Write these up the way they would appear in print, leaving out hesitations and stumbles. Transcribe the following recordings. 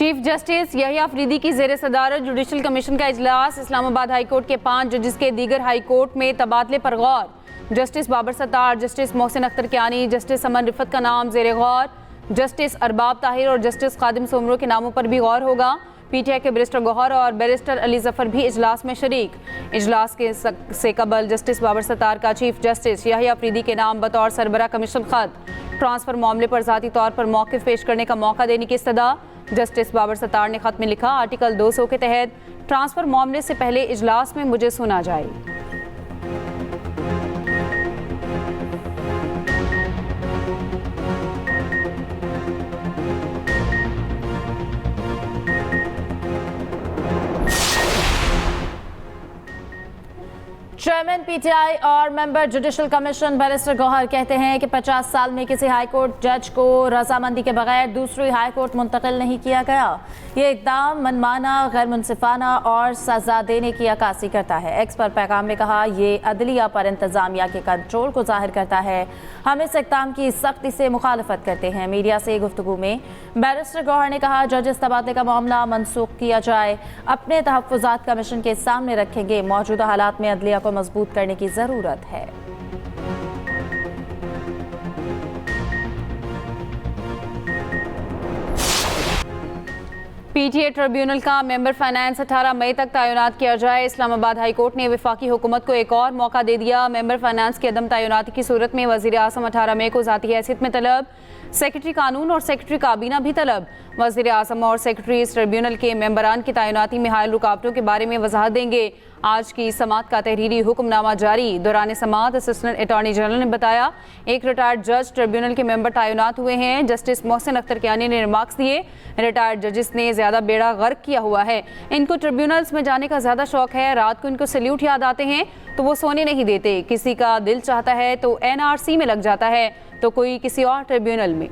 Chief justice यहया Afridi की ज़ेर सदारत जुडिशल कमीशन का इजलास। इस्लामाबाद हाई कोर्ट के 5 जजेस के दीगर हाई कोर्ट में तबादले पर गौर। Justice Babar Sattar, justice Mohsin Akhtar Kayani, justice Aman Rifat का नाम ज़ेर गौर। जस्टिस अरबाब ताहिर और जस्टिस खादिम सोमरो के नामों पर भी गौर होगा। पीटीआई के बैरिस्टर गौहर और बैरिस्टर अली जफर भी इजलास में शरीक। इजलास के से कबल जस्टिस बाबर सत्तार का चीफ जस्टिस यहया अफरीदी के नाम बतौर सरबरा कमीशन खत। ट्रांसफर मामले पर ज़ाती तौर पर मौक़िफ़ पेश करने का मौका देने की इस्तदा। जस्टिस बाबर सत्तार ने खत में लिखा, आर्टिकल 200 के तहत ट्रांसफर मामले से पहले इजलास में मुझे सुना जाए। चेयरमैन पीटीआई और member judicial commission barrister Gohar कहते हैं कि 50 साल में किसी हाई कोर्ट जज को रजामंदी के बगैर दूसरी हाई कोर्ट मुंतकिल नहीं किया गया। ये इकदाम मनमाना, गैर मुनसिफाना और सजा देने की अक्कासी करता है। एक्स पर पैगाम में कहा, ये अदलिया पर इंतजामिया के कंट्रोल को जाहिर करता है। हम इस इकदाम की सख्ती से मुखालफत करते हैं। मीडिया से गुफ्तगू में बैरिस्टर गौहर ने कहा, जजेस तबादले का मामला मनसूख किया जाए, अपने तहफ़्फ़ुज़ात कमीशन के सामने रखेंगे। मौजूदा हालात में अदलिया को मजबूत करने की जरूरत है। पीटीए ट्रिब्यूनल का मेंबर फाइनेंस 18 मई तक तैनात किया जाए। इस्लामाबाद हाई कोर्ट ने वफाकी हुकूमत को एक और मौका दे दिया। मेंबर फाइनेंस की अदम तैनाती की सूरत में वज़ीर आज़म 18 मई को ज़ाती हैसियत में तलब। सेक्रेटरी कानून और सेक्रेटरी काबीना भी तलब। वज़ीर आज़म और सेक्रेटरी इस ट्रिब्यूनल के मेंबरान की तैनाती में हायल रुकावटों के बारे में वजाहत देंगे। आज की समात का तहरीरी हुक्मनामा जारी। दौरान समात असिस्टेंट अटॉर्नी जनरल ने बताया, एक रिटायर्ड जज ट्रिब्यूनल के मेंबर तैनात हुए हैं। जस्टिस मोहसिन अख्तर कियानी ने रिमार्क्स दिए, रिटायर्ड जजेस ने ज़्यादा बेड़ा गर्क किया हुआ है। इनको ट्रिब्यूनल्स में जाने का ज़्यादा शौक है। रात को इनको सैल्यूट याद आते हैं तो वो सोने नहीं देते। किसी का दिल चाहता है तो एनआरसी में लग जाता है, तो कोई किसी और ट्रिब्यूनल में।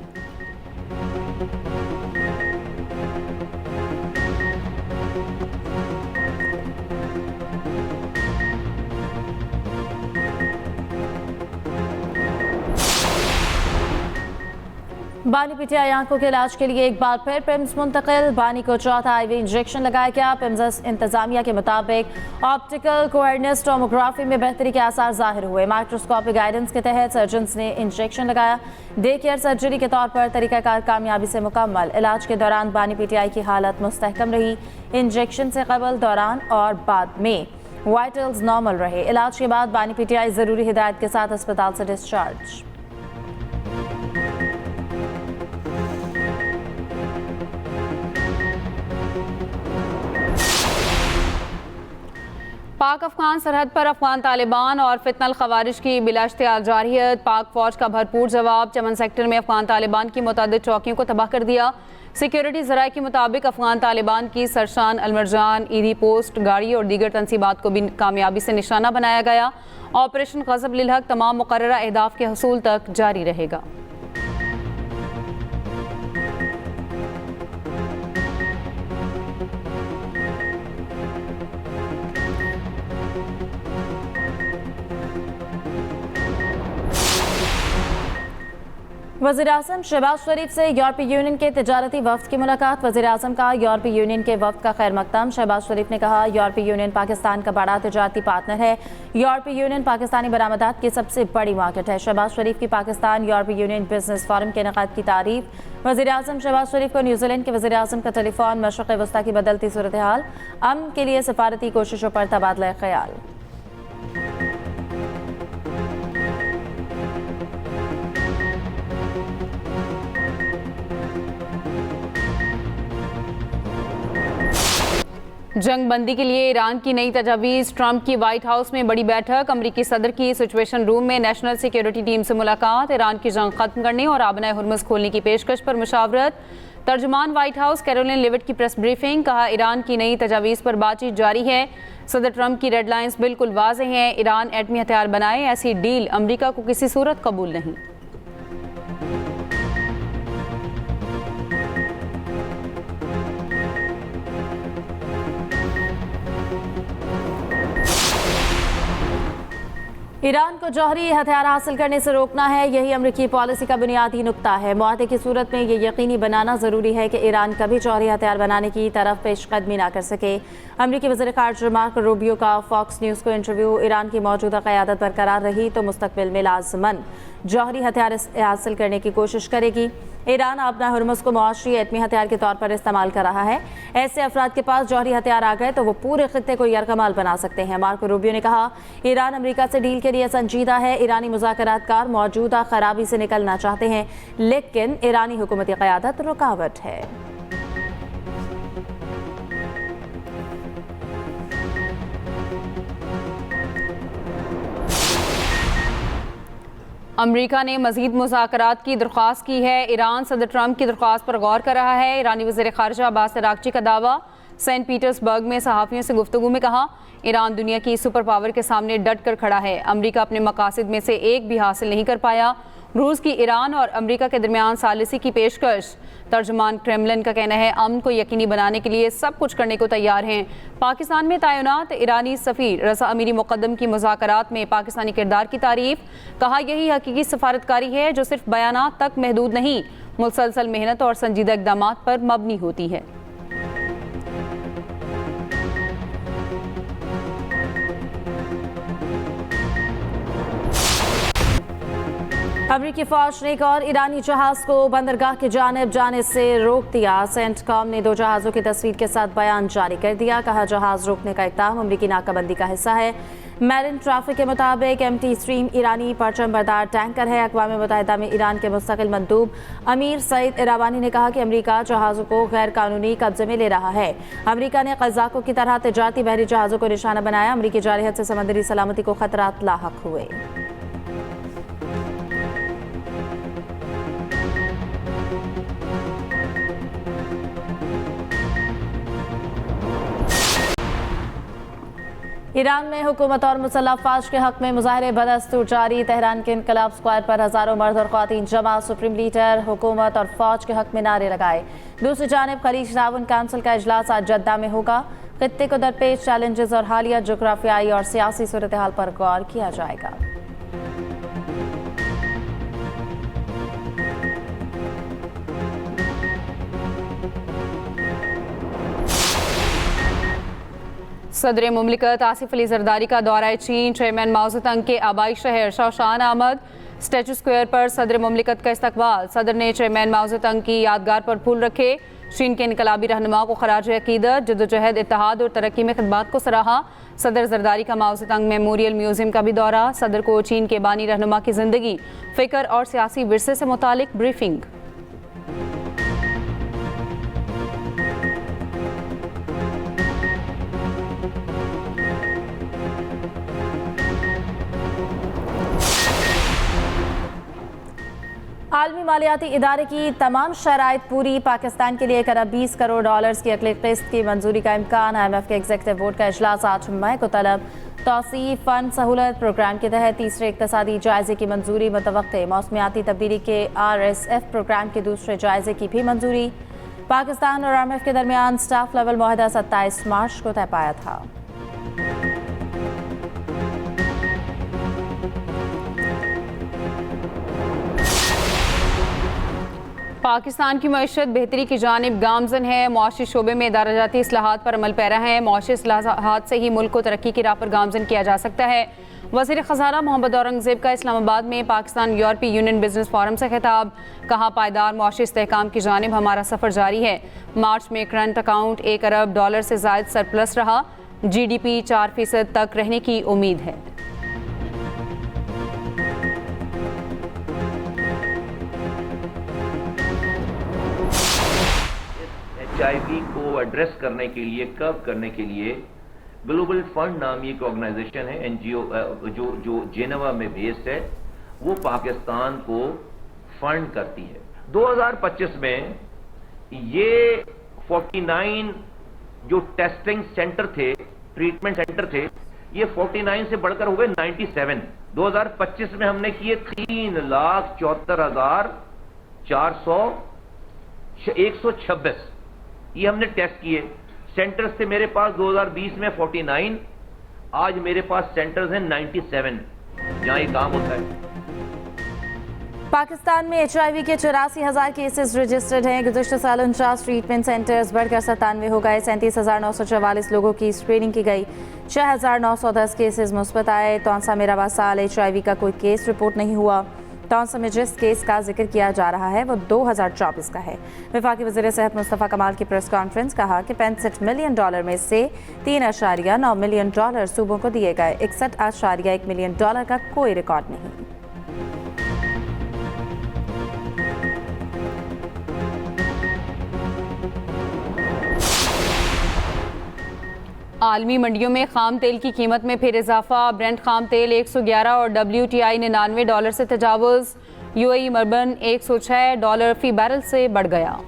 बानी पीटीआई आंखों के इलाज के लिए एक बार फिर पिम्स मुंतकिल। बानी को चौथा आईवी इंजेक्शन लगाया गया। पिम्स इंतजामिया के मुताबिक ऑप्टिकल कोहेरेंस टोमोग्राफी में बेहतरी के आसार जाहिर हुए। माइक्रोस्कोपिक गाइडेंस के तहत सर्जन्स ने इंजेक्शन लगाया। डे केयर सर्जरी के तौर पर तरीकाकार कामयाबी से मुकम्मल। इलाज के दौरान बानी पीटीआई की हालत मुस्तहकम रही। इंजेक्शन से कबल, दौरान और बाद में वाइटल्स नॉर्मल रहे। इलाज के बाद बानी पीटीआई जरूरी हिदायत के साथ अस्पताल से डिस्चार्ज। पाक अफगान सरहद पर अफगान तालिबान और फितनल खवारिज की बिलाश्तियार जारियत। पाक फौज का भरपूर जवाब। चमन सेक्टर में अफगान तालिबान की मुतअद्दिद चौकियों को तबाह कर दिया। सिक्योरिटी ज़राए के मुताबिक अफगान तालिबान की सरशान, अलमरजान, ईदी पोस्ट, गाड़ी और दीगर तनसीबात को भी कामयाबी से निशाना बनाया गया। ऑपरेशन ग़ज़ब लिल हक़ तमाम मुक़र्ररा अहदाफ के हसूल तक जारी रहेगा। वज़ीर आज़म शहबाज शरीफ से यूरोपीय यूनियन के तिजारती वफ़द की मुलाकात। वज़ीर आज़म का यूरोपीय यूनियन के वफ़द का खैर मकदम। शहबाज शरीफ ने कहा, यूरोपीय यूनियन पाकिस्तान का बड़ा तिजारती पार्टनर है। यूरोपीय यूनियन पाकिस्तानी बरामदात की सबसे बड़ी मार्केट है। शहबाज शरीफ की पाकिस्तान यूरोपीय यूनियन बिजनेस फोरम के इनेकाद की तारीफ। वज़ीर आज़म शहबाज शरीफ को न्यूजीलैंड के वज़ीर आज़म का टेलीफोन। मशरक़ वस्ता की बदलती सूरत हाल, अमन के लिए सफारती कोशिशों पर तबादला ख्याल। जंग बंदी के लिए ईरान की नई तजावीज़। ट्रंप की व्हाइट हाउस में बड़ी बैठक। अमरीकी सदर की सिचुएशन रूम में नेशनल सिक्योरिटी टीम से मुलाकात। ईरान की जंग खत्म करने और आबनाए हुर्मुज़ खोलने की पेशकश पर मुशावरत। तर्जुमान व्हाइट हाउस कैरोलिन लेविट की प्रेस ब्रीफिंग। कहा, ईरान की नई तजावीज़ पर बातचीत जारी है। सदर ट्रंप की रेड लाइन्स बिल्कुल वाज़ेह हैं। ईरान एटमी हथियार बनाए, ऐसी डील अमरीका को किसी सूरत कबूल नहीं। ईरान को जौहरी हथियार हासिल करने से रोकना है, यही अमरीकी पॉलिसी का बुनियादी नुक्ता है। मुआहदे की सूरत में ये यकीनी बनाना ज़रूरी है कि ईरान कभी जौहरी हथियार बनाने की तरफ पेशकदमी ना कर सके। अमरीकी वज़ीर ख़ारिजा मार्को रूबियो का फॉक्स न्यूज़ को इंटरव्यू। ईरान की मौजूदा क़यादत बरकरार रही तो मुस्तक़बिल में लाज़िमन जौहरी हथियार हासिल करने की कोशिश करेगी। ईरान अपना हुर्मुज़ को मुआशरी एटमी हथियार के तौर पर इस्तेमाल कर रहा है। ऐसे अफराद के पास जौहरी हथियार आ गए तो वो पूरे खित्ते को यरगमाल बना सकते हैं। मार्को रूबियो ने कहा, ईरान अमेरिका से डील के लिए संजीदा है। ईरानी मुज़ाकरातकार मौजूदा खराबी से निकलना चाहते हैं, लेकिन ईरानी हुकूमती क़यादत रुकावट है। अमरीका ने मजीद मुज़ाकरात की दरख्वास्त की है। ईरान सदर ट्रंप की दरख्वास्त पर गौर कर रहा है। ईरानी वज़ीर ख़ारिजा अब्बास अराग़ची का दावा। सेंट पीटर्सबर्ग में सहाफ़ियों से गुफ्तगू में कहा, ईरान दुनिया की सुपर पावर के सामने डट कर खड़ा है। अमरीका अपने मकासद में से एक भी हासिल नहीं कर पाया। रूस की ईरान और अमरीका के दरमियान सालिसी की पेशकश। तर्जुमान क्रेमलिन का कहना है, अमन को यकीनी बनाने के लिए सब कुछ करने को तैयार हैं। पाकिस्तान में तैनात ईरानी सफ़ीर रज़ा अमीरी मुक़द्दम की मुज़ाकरात में पाकिस्तानी किरदार की तारीफ। कहा, यही हकीकी सफारतकारी है जो सिर्फ बयानात तक महदूद नहीं, मुसलसल मेहनत और संजीदा इक़दामात पर मबनी होती है। अमरीकी फौज ने एक और ईरानी जहाज को बंदरगाह की जानिब जाने से रोक दिया। सेंटकॉम ने 2 जहाज़ों की तस्वीर के साथ बयान जारी कर दिया। कहा, जहाज रोकने का इक़दाम अमरीकी नाकाबंदी का हिस्सा है। मैरिन ट्रैफिक के मुताबिक एमटी स्ट्रीम ईरानी परचम बरदार टैंकर है। अक़वाम मुत्तहिदा में ईरान के मुस्तकिल मंदूब अमीर सईद इरावानी ने कहा कि अमरीका जहाज़ों को गैर कानूनी कब्जे में ले रहा है। अमरीका ने क़ज़ाक़ों की तरह तिजारती बहरी जहाज़ों को निशाना बनाया। अमरीकी जारहियत से समंदरी सलामती को खतरात लाहक हुए। ईरान में हुकूमत और मुसल्लह अफवाज के हक में मुजाहरे बदस्तूर जारी। तेहरान के इनकलाब स्क्वायर पर हज़ारों मर्द और ख़वातीन जमा। सुप्रीम लीडर हुकूमत और फौज के हक में नारे लगाए। दूसरी जानिब खलीज ताउन काउंसिल का इजलास आज जद्दा में होगा। खित्ते को दरपेश चैलेंजेस और हालिया जोग्राफियाई और सियासी सूरत हाल पर गौर किया जाएगा। सदर मुमलिकत आसिफ अली जरदारी का दौरा चीन। चेयरमैन माओ ज़ेडुंग के आबाई शहर शाओशान आमद। स्टैचू स्क्वायर पर सदर मुमलिकत का इस्तकबाल। सदर ने चेयरमैन माओ ज़ेडुंग की यादगार पर फूल रखे। चीन के इनकलाबी रहनुमा को खराज अकीदत, जद्दोजहद, इत्तेहाद और तरक्की में खिदमत को सराहा। सदर जरदारी का माओ ज़ेडुंग मेमोरियल म्यूजियम का भी दौरा। सदर को चीन के बानी रहनुमा की ज़िंदगी, फ़िक्र और सियासी विरसे से मुतालिक ब्रीफिंग। आलमी मालियाती इदारे की तमाम शराइत पूरी। पाकिस्तान के लिए 1 अरब 20 करोड़ डॉलर्स की अगली किस्त की मंजूरी का इम्कान। IMF के एग्जीक्यूटिव बोर्ड का इजलास 8 मई को तलब। तौसीफ फंड सहूलत प्रोग्राम के तहत तीसरे इक़्तिसादी जायजे की मंजूरी मुतवक्के। मौसमियाती तब्दीली के RSF प्रोग्राम के दूसरे जायजे की भी मंजूरी। पाकिस्तान और IMF के दरमियान स्टाफ लेवल मुआहदा 27 मार्च को तय पाया था। पाकिस्तान की मईशत बेहतरी की जानिब गामजन है। मुआशी शोबे में इदाराजाती इस्लाहात पर अमल पैरा है। मुआशी इस्लाहात से ही मुल्क को तरक्की की राह पर गामजन किया जा सकता है। वज़ीर ख़ज़ाना मोहम्मद औरंगज़ेब का इस्लामाबाद में पाकिस्तान यूरोपीय यूनियन बिजनेस फोरम से खिताब। कहा, पायदार मुआशी इस्तेहकाम की जानिब हमारा सफ़र जारी है। मार्च में करंट अकाउंट 1 अरब डॉलर से ज़ायद सरप्लस रहा। GDP 4% तक रहने की उम्मीद है। HIV को एड्रेस करने के लिए, कर्व करने के लिए ग्लोबल फंड नामी एक ऑर्गेनाइजेशन है, NGO, जो जेनेवा में बेस्ड है, वो पाकिस्तान को फंड करती है। 2025 में ये 49 जो टेस्टिंग सेंटर थे, ट्रीटमेंट सेंटर थे, ये 49 से बढ़कर हो गए 97। 2025 में हमने किए 3,74,126 ये हमने टेस्ट किए। सेंटर्स थे मेरे पास 2020 में 49, आज मेरे पास सेंटर्स हैं 97। जहाँ ये काम होता है। पाकिस्तान में HIV के 84,000 केसेस रजिस्टर्ड हैं। गुज़श्ता साल 49 ट्रीटमेंट सेंटर्स बढ़कर 97 हो गए। 37,944 लोगों की स्क्रीनिंग की गई। 6,910 केसेस मुस्बत आए। तौंसा में रवा साल HIV का कोई केस रिपोर्ट नहीं हुआ। तौंसा में जिस केस का जिक्र किया जा रहा है वो 2024 का है। वफाकी वज़ीर सेहत मुस्तफ़ा कमाल की प्रेस कॉन्फ्रेंस कहा कि $65 मिलियन में से $3.9 मिलियन सूबों को दिए गए। $61.1 मिलियन का कोई रिकॉर्ड नहीं। आलमी मंडियों में खाम तेल की कीमत में फिर इजाफा। ब्रेंट खाम तेल 111 और WTI $99 से तजावुज़। UAE मर्बन $106 फी बैरल से बढ़ गया।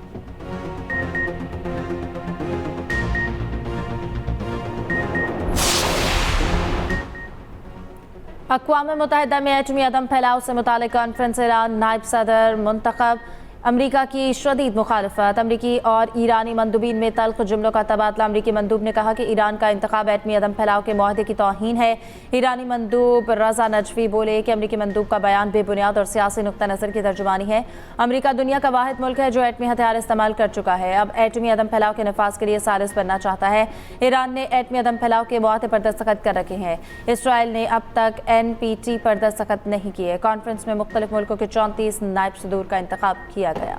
अक़वाम मुत्तहिदा में एटमी अदम फैलाव से मुतालिक कॉन्फ्रेंस। ईरान नायब सदर मुंतखब। अमरीका की शदीद मुखालफत। अमरीकी और ईरानी मंदूबीन में तल्ख जुमलों का तबादला। अमरीकी मंदूब ने कहा कि ईरान का इंतखाब एटमी अदम फैलाव के मुआहदे की तौहीन है। ईरानी मंदूब रजा नजफी बोले कि अमरीकी मंदूब का बयान बेबुनियाद और सियासी नुक्ता नज़र की तर्जुमानी है। अमरीका दुनिया का वाहिद मुल्क है जो एटमी हथियार इस्तेमाल कर चुका है। अब एटमी अदम फैलाव के नफाज के लिए सालिस बनना चाहता है। ईरान ने एटमी अदम फैलाव के मुआहदे पर दस्तखत कर रखे हैं। इसराइल ने अब तक NPT पर दस्तखत नहीं किए। कॉन्फ्रेंस में मुख्तलिफ मुल्कों के 34 नायब सदूर का इंतखाब किया गया।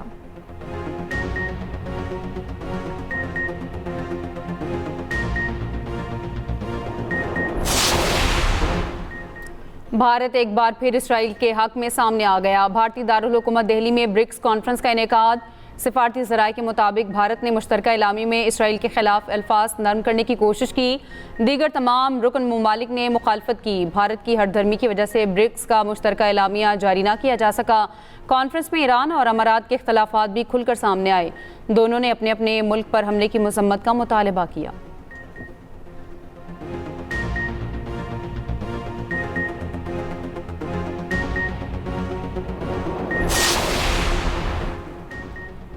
भारत एक बार फिर इसराइल के हक में सामने आ गया। भारतीय दारुल हुकूमत दिल्ली में ब्रिक्स कॉन्फ्रेंस का इनेकाद। सिफारती ज़राए के मुताबिक भारत ने मुश्तरका इलामी में इसराइल के खिलाफ अल्फाज नरम करने की कोशिश की। दीगर तमाम रुकन ममालिक ने मुखालफत की। भारत की हरधर्मी की वजह से ब्रिक्स का मुश्तरका इलामिया जारी ना किया जा सका। कॉन्फ्रेंस में ईरान और अमारात के इख्तलाफात भी खुलकर सामने आए। दोनों ने अपने अपने मुल्क पर हमले की मजम्मत का मुतालबा किया।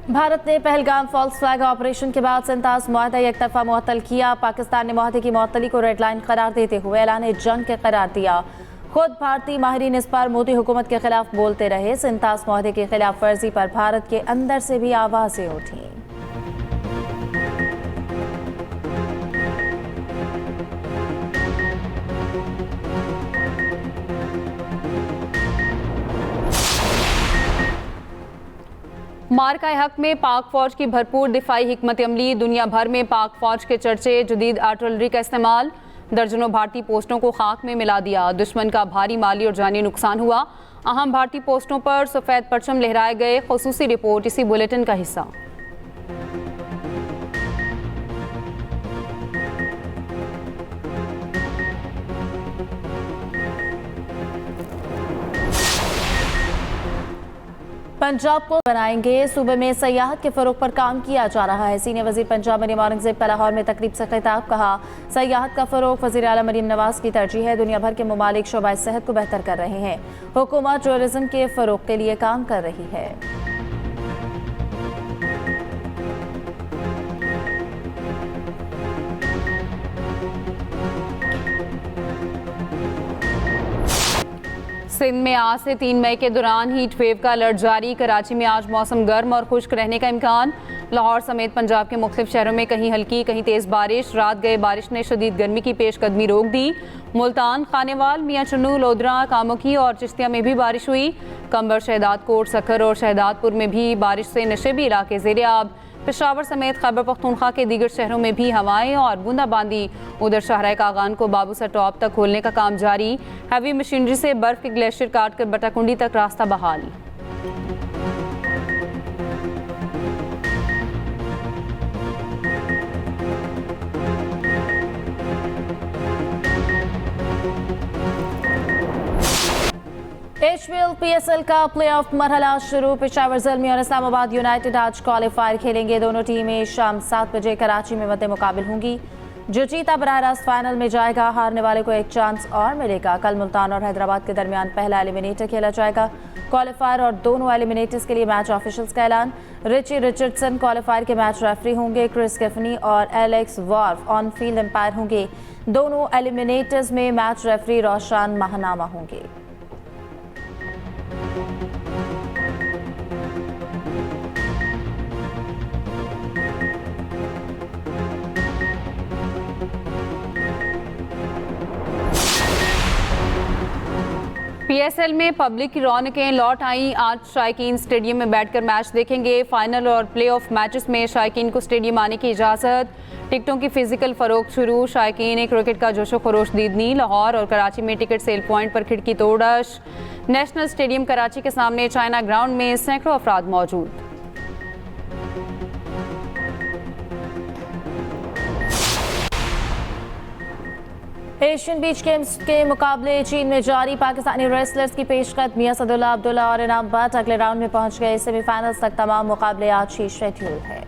भारत ने पहलगाम फॉल्स फ्लैग ऑपरेशन के बाद सिंतास मुआहदा एक तरफा मुअत्तल किया। पाकिस्तान ने मुआहदे की मुअत्तली को रेड लाइन करार देते हुए ऐलान जंग के करार दिया। खुद भारतीय माहिरीन इस पर मोदी हुकूमत के खिलाफ बोलते रहे। सिंतास मुआहदे की खिलाफ वर्जी पर भारत के अंदर से भी आवाजें उठी। मार्का हक में पाक फौज की भरपूर दिफाई हिकमत अमली। दुनिया भर में पाक फौज के चर्चे। जदीद आर्टिलरी का इस्तेमाल। दर्जनों भारतीय पोस्टों को खाक में मिला दिया। दुश्मन का भारी माली और जानी नुकसान हुआ। अहम भारतीय पोस्टों पर सफ़ेद परचम लहराए गए। खुसूसी रिपोर्ट इसी बुलेटिन का हिस्सा। पंजाब को बनाएंगे। सूबे में सयाहत के फरोग पर काम किया जा रहा है। सीनियर वजीर पंजाब मरियम औरंगजेब का लाहौर में तकरीब से खिताब। कहा, सयाहत का फरोग वजीर आला मरियम नवाज की तरजीह है। दुनिया भर के ममालिक शोबा सेहत को बेहतर कर रहे हैं। हुकूमत टूरिज्म के फरोग के लिए काम कर रही है। सिंध में आज से 3 मई के दौरान हीट वेव का अलर्ट जारी। कराची में आज मौसम गर्म और खुश्क रहने का इम्कान। लाहौर समेत पंजाब के मुख्तलिफ शहरों में कहीं हल्की कहीं तेज़ बारिश। रात गए बारिश ने शदीद गर्मी की पेशकदमी रोक दी। मुल्तान, खानेवाल, मियां चन्नू, लोधरा, कामुकी और चिश्तिया में भी बारिश हुई। कंबर, शहदाद कोट, सखर और शहदादपुर में भी बारिश से नशेबी इलाके ज़ेरे आब। पेशावर समेत खैबर पख्तूनख्वा के दीगर शहरों में भी हवाएं और बूंदाबांदी। उधर शाहराह कागान को बाबूसर टॉप तक खोलने का काम जारी। हैवी मशीनरी से बर्फ के ग्लेशियर काट कर बटाकुंडी तक रास्ता बहाल। HBL PSL का प्लेऑफ मरहला शुरू। पेशावर ज़ल्मी और इस्लामाबाद यूनाइटेड आज क्वालिफायर खेलेंगे। दोनों टीमें शाम 7 बजे कराची में मद्दे मुकाबिल होंगी। जो जीता बराह रास्त फाइनल में जाएगा, हारने वाले को एक चांस और मिलेगा। कल मुल्तान और हैदराबाद के दरमियान पहला एलिमिनेटर खेला जाएगा। क्वालिफायर और दोनों एलिमिनेटर्स के लिए मैच ऑफिशियल्स का ऐलान। रिची रिचर्डसन क्वालिफायर के मैच रेफरी होंगे। क्रिस गिफनी और Alex Wharf on field umpire होंगे। दोनों एलिमिनेटर्स में मैच रेफरी रोशन महानामा होंगे। पीएसएल में पब्लिक की रौनकें लौट आई। आज शायकीन स्टेडियम में बैठकर मैच देखेंगे। फाइनल और प्लेऑफ मैचेस में शायकीन को स्टेडियम आने की इजाज़त। टिकटों की फिजिकल फरोख्त शुरू। शायकीन ने क्रिकेट का जोशो खरोश दीदनी। लाहौर और कराची में टिकट सेल पॉइंट पर खिड़की तोड़श। नेशनल स्टेडियम कराची के सामने चाइना ग्राउंड में सैकड़ों अफराद मौजूद। एशियन बीच गेम्स के मुकाबले चीन में जारी। पाकिस्तानी रेसलर्स की पेशकदमी असदुल्ला अब्दुल्ला और इनाम भट्ट अगले राउंड में पहुंच गए। सेमीफाइनल्स तक तमाम मुकाबले आज ही शेड्यूल है।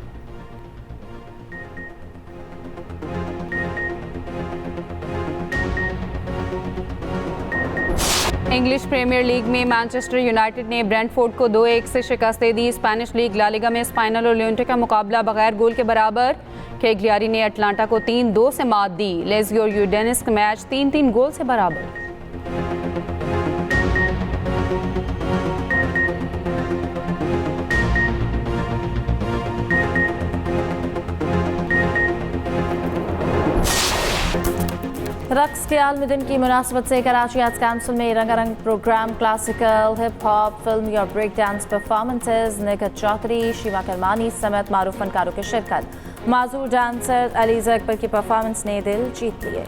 इंग्लिश प्रीमियर लीग में मैनचेस्टर यूनाइटेड ने ब्रेंटफोर्ड को 2-1 से शिकस्त दे दी। स्पेनिश लीग ला लीगा में स्पाइनल और लियोंटे का मुकाबला बगैर गोल के बराबर। केग्लियारी ने अटलांटा को 3-2 से मात दी। लेज़ियो और यूडेनिस का मैच 3-3 गोल से बराबर। रक्स के आलमी दिन की मुनासबत से कराची आर्ट्स काउंसिल में रंगारंग प्रोग्राम। क्लासिकल, हिप हॉप, फिल्मी और break dance performances. Nikhat Chaudhry, Shiva Karmani समेत मारूफ फनकारों की शिरकत। माजूर डांसर अलीज़ा अकबर की परफॉर्मेंस ने दिल जीत लिए।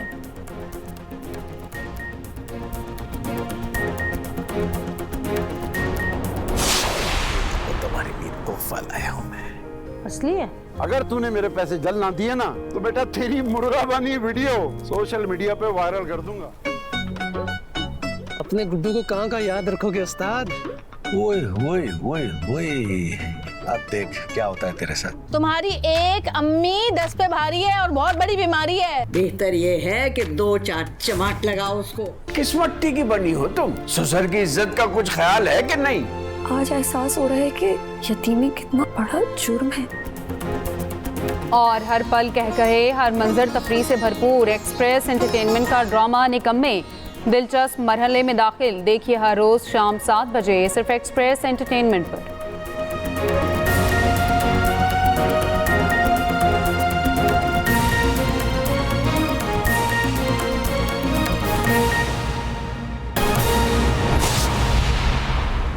तुम्हारे लिए तोहफा लाया हूं मैं। असली है? अगर तूने मेरे पैसे जल ना दिए ना तो बेटा तेरी मुर्गा बनी वीडियो सोशल मीडिया पे वायरल कर दूंगा। अपने गुड्डू को कहाँ याद रखोगे उस्ताद? ओए ओए ओए ओए, अब देख क्या होता है तेरे साथ। तुम्हारी एक अम्मी 10 पे भारी है और बहुत बड़ी बीमारी है। बेहतर ये है कि 2-4 चमाट लगाओ उसको। किस मट्टी की बनी हो तुम? ससुर की इज्जत का कुछ ख्याल है कि नहीं? आज एहसास हो रहा है कि यतीमी कितना बड़ा जुर्म है। और हर पल कह कहे, हर मंजर तफरीह से भरपूर। एक्सप्रेस एंटरटेनमेंट का ड्रामा निकम्मे दिलचस्प मरहले में दाखिल। देखिए हर रोज शाम 7 बजे सिर्फ एक्सप्रेस एंटरटेनमेंट पर।